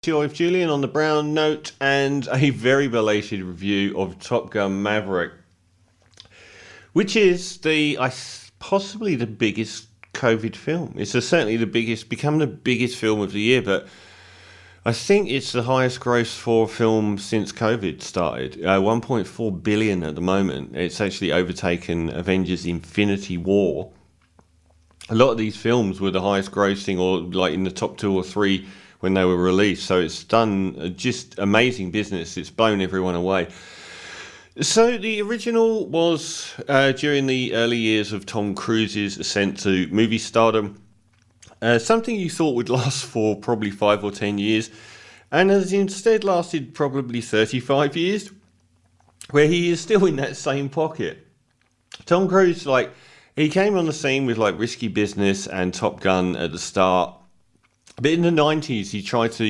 With Julian on the brown note and a very belated review of Top Gun Maverick, which is possibly the biggest COVID film. It's certainly become the biggest film of the year, but I think it's the highest gross for a film since COVID started. 1.4 billion at the moment. It's actually overtaken Avengers Infinity War. A lot of these films were the highest grossing, or like in the top 2 or 3 when they were released. So it's done just amazing business. It's blown everyone away. So the original was during the early years of Tom Cruise's ascent to movie stardom. Something you thought would last for probably 5 or 10 years, and has instead lasted probably 35 years, where he is still in that same pocket. Tom Cruise, he came on the scene with Risky Business and Top Gun at the start. But in the 90s, he tried to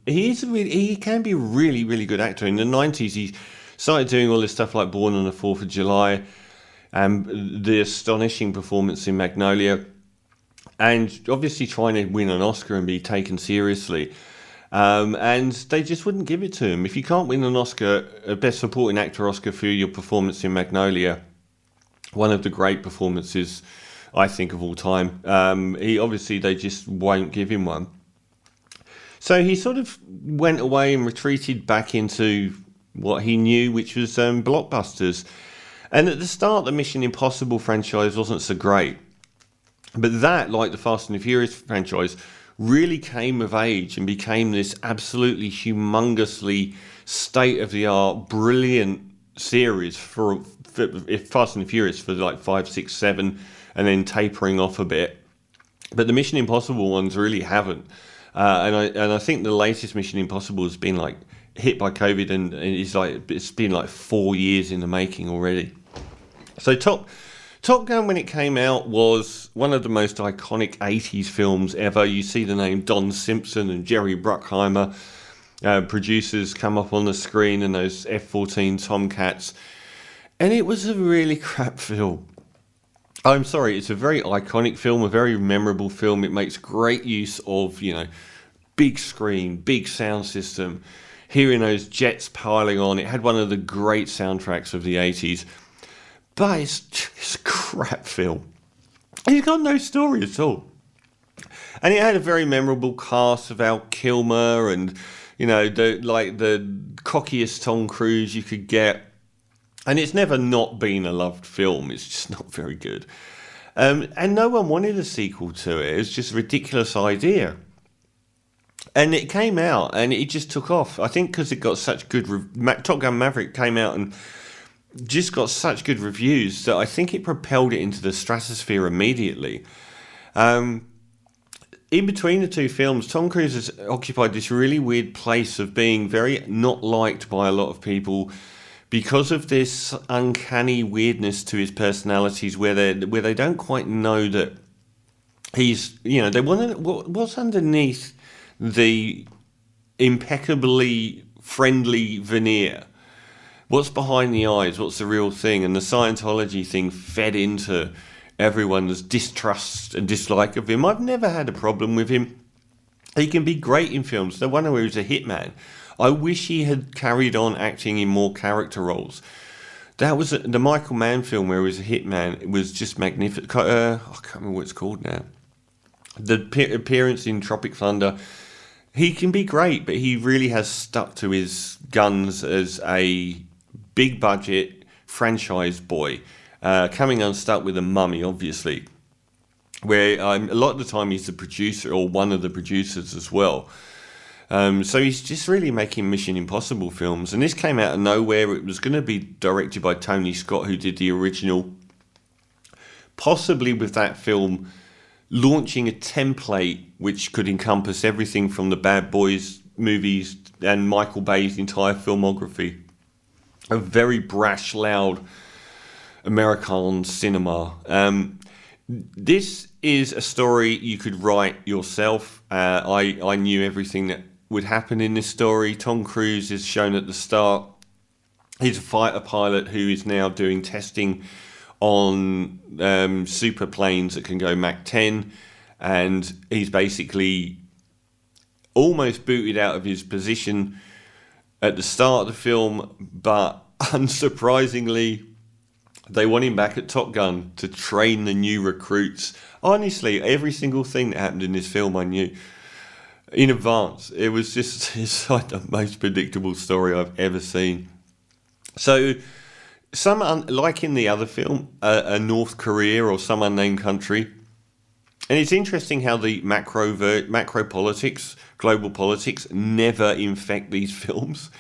he can be a really, really good actor. In the 90s, he started doing all this stuff like Born on the 4th of July and the astonishing performance in Magnolia, and obviously trying to win an Oscar and be taken seriously. And they just wouldn't give it to him. If you can't win an Oscar, a Best Supporting Actor Oscar for your performance in Magnolia, one of the great performances I think of all time, they just won't give him one. So he sort of went away and retreated back into what he knew, which was blockbusters. And at the start, the Mission Impossible franchise wasn't so great. But that, like the Fast and the Furious franchise, really came of age and became this absolutely humongously state-of-the-art, brilliant series for Fast and the Furious for 5, 6, 7, and then tapering off a bit. But the Mission Impossible ones really haven't. And I think the latest Mission Impossible has been hit by COVID, and it's been 4 years in the making already. So Top Gun, when it came out, was one of the most iconic 80s films ever. You see the name Don Simpson and Jerry Bruckheimer, producers, come up on the screen, and those F-14 Tomcats. And it was a really crap film. I'm sorry, it's a very iconic film, a very memorable film. It makes great use of, big screen, big sound system, hearing those jets piling on. It had one of the great soundtracks of the 80s. But it's just a crap film. It's got no story at all. And it had a very memorable cast of Val Kilmer and, the cockiest Tom Cruise you could get. And it's never not been a loved film. It's just not very good. And no one wanted a sequel to it. It was just a ridiculous idea. And it came out and it just took off. I think because it got such good... Top Gun Maverick came out and just got such good reviews that I think it propelled it into the stratosphere immediately. In between the two films, Tom Cruise has occupied this really weird place of being very not liked by a lot of people, because of this uncanny weirdness to his personalities, where they don't quite know that he's, they want to, what's underneath the impeccably friendly veneer. What's behind the eyes? What's the real thing? And the Scientology thing fed into everyone's distrust and dislike of him. I've never had a problem with him. He can be great in films. No wonder he was a hitman. I wish he had carried on acting in more character roles. That was the Michael Mann film where he was a hitman. It was just magnificent. I can't remember what it's called now. The appearance in Tropic Thunder. He can be great, but he really has stuck to his guns as a big budget franchise boy. Coming unstuck with a Mummy, obviously. Where a lot of the time he's the producer or one of the producers as well. So he's just really making Mission Impossible films. And this came out of nowhere. It was going to be directed by Tony Scott, who did the original. Possibly with that film launching a template which could encompass everything from the Bad Boys movies and Michael Bay's entire filmography. A very brash, loud American cinema. This is a story you could write yourself. I knew everything that would happen in this story. Tom Cruise is shown at the start. He's a fighter pilot who is now doing testing on super planes that can go Mach 10, and he's basically almost booted out of his position at the start of the film, but unsurprisingly, they want him back at Top Gun to train the new recruits. Honestly, every single thing that happened in this film I knew in advance. It was just, it's like the most predictable story I've ever seen. So, like in the other film, a North Korea or some unnamed country. And it's interesting how the macro politics, global politics, never infect these films.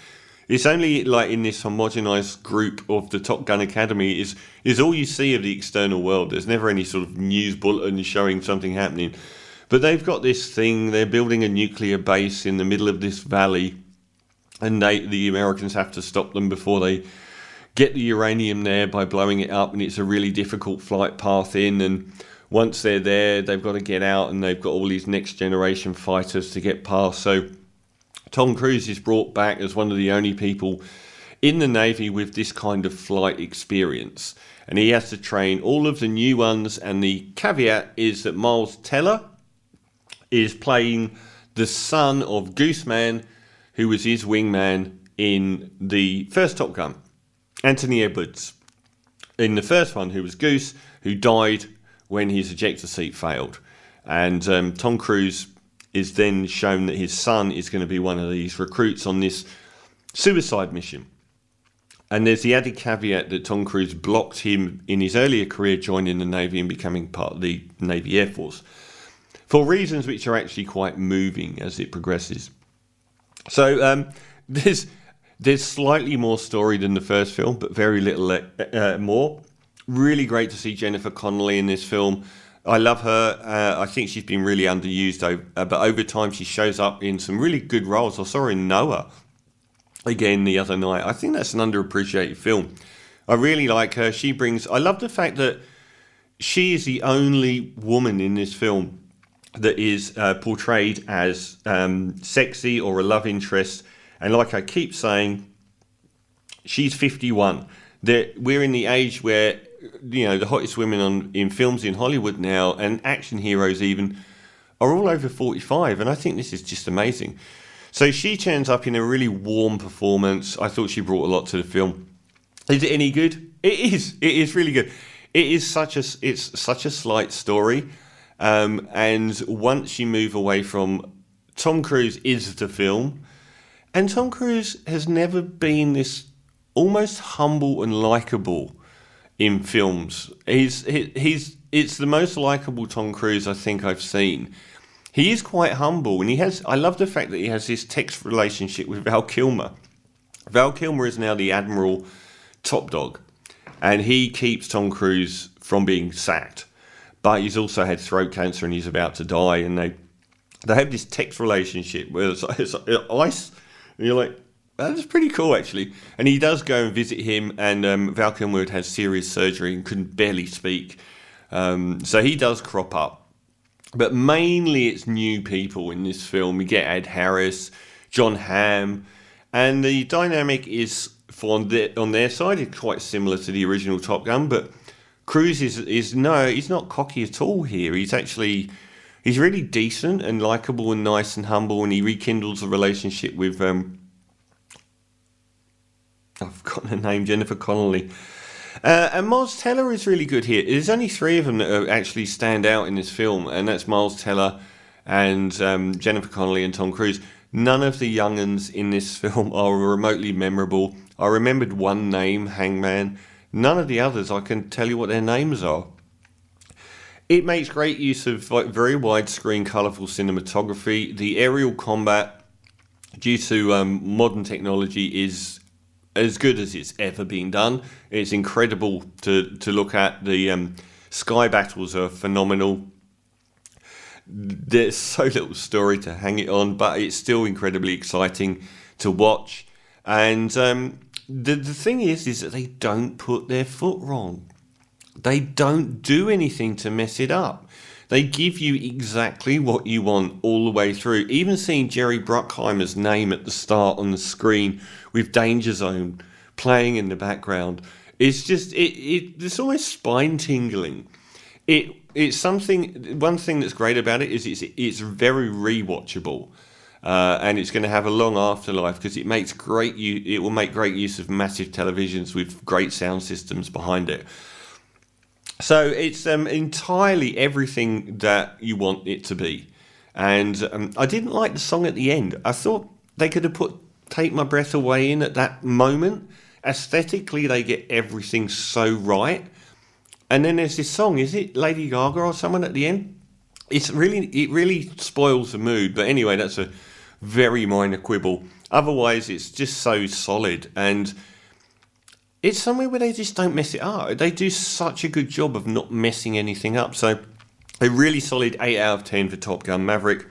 It's only like in this homogenized group of the Top Gun Academy is all you see of the external world. There's never any sort of news bulletin showing something happening. But they've got this thing, they're building a nuclear base in the middle of this valley, and the Americans have to stop them before they get the uranium there by blowing it up, and it's a really difficult flight path in, and once they're there, they've got to get out, and they've got all these next generation fighters to get past. So Tom Cruise is brought back as one of the only people in the Navy with this kind of flight experience. And he has to train all of the new ones, and the caveat is that Miles Teller is playing the son of Gooseman, who was his wingman in the first Top Gun. Anthony Edwards. In the first one, who was Goose, who died when his ejector seat failed. And Tom Cruise is then shown that his son is going to be one of these recruits on this suicide mission. And there's the added caveat that Tom Cruise blocked him in his earlier career joining the Navy and becoming part of the Navy Air Force, for reasons which are actually quite moving as it progresses. So there's slightly more story than the first film, but very little more. Really great to see Jennifer Connelly in this film. I love her. I think she's been really underused, but over time she shows up in some really good roles. I saw her in Noah again the other night. I think that's an underappreciated film. I really like her. I love the fact that she is the only woman in this film that is portrayed as sexy or a love interest. And like I keep saying, she's 51. We're in the age where, you know, the hottest women in films in Hollywood now, and action heroes even, are all over 45. And I think this is just amazing. So she turns up in a really warm performance. I thought she brought a lot to the film. Is it any good? It is. It is really good. It's such a slight story. And once you move away from Tom Cruise is the film, and Tom Cruise has never been this almost humble and likeable in films. It's the most likeable Tom Cruise I think I've seen. He is quite humble, and I love the fact that he has this text relationship with Val Kilmer. Val Kilmer is now the Admiral top dog, and he keeps Tom Cruise from being sacked. But he's also had throat cancer and he's about to die, and they have this text relationship where it's ice, and you're like, that's pretty cool actually. And he does go and visit him, and Val Kilmer had serious surgery and couldn't barely speak, so he does crop up. But mainly it's new people in this film. We get Ed Harris, John Hamm, and the dynamic is on their side is quite similar to the original Top Gun, but Cruise he's not cocky at all here. He's really decent and likeable and nice and humble, and he rekindles a relationship with I've forgotten her name, Jennifer Connelly. And Miles Teller is really good here. There's only three of them that actually stand out in this film, and that's Miles Teller and Jennifer Connelly and Tom Cruise. None of the young'uns in this film are remotely memorable. I remembered one name, Hangman. None of the others, I can tell you what their names are. It makes great use of very widescreen, colourful cinematography. The aerial combat, due to modern technology, is as good as it's ever been done. It's incredible to look at. The sky battles are phenomenal. There's so little story to hang it on, but it's still incredibly exciting to watch. And the thing is that they don't put their foot wrong. They don't do anything to mess it up. They give you exactly what you want all the way through. Even seeing Jerry Bruckheimer's name at the start on the screen with Danger Zone playing in the background, it's just it's almost spine tingling. It's something. One thing that's great about it is it's very rewatchable. and it's going to have a long afterlife because it makes it will make great use of massive televisions with great sound systems behind it. So it's entirely everything that you want it to be. And I didn't like the song at the end. I thought they could have put Take My Breath Away in at that moment. Aesthetically, they get everything so right. And then there's this song, is it Lady Gaga or someone at the end? It really spoils the mood. But anyway, that's a very minor quibble. Otherwise, it's just so solid. And it's somewhere where they just don't mess it up. They do such a good job of not messing anything up. So a really solid 8 out of 10 for Top Gun Maverick.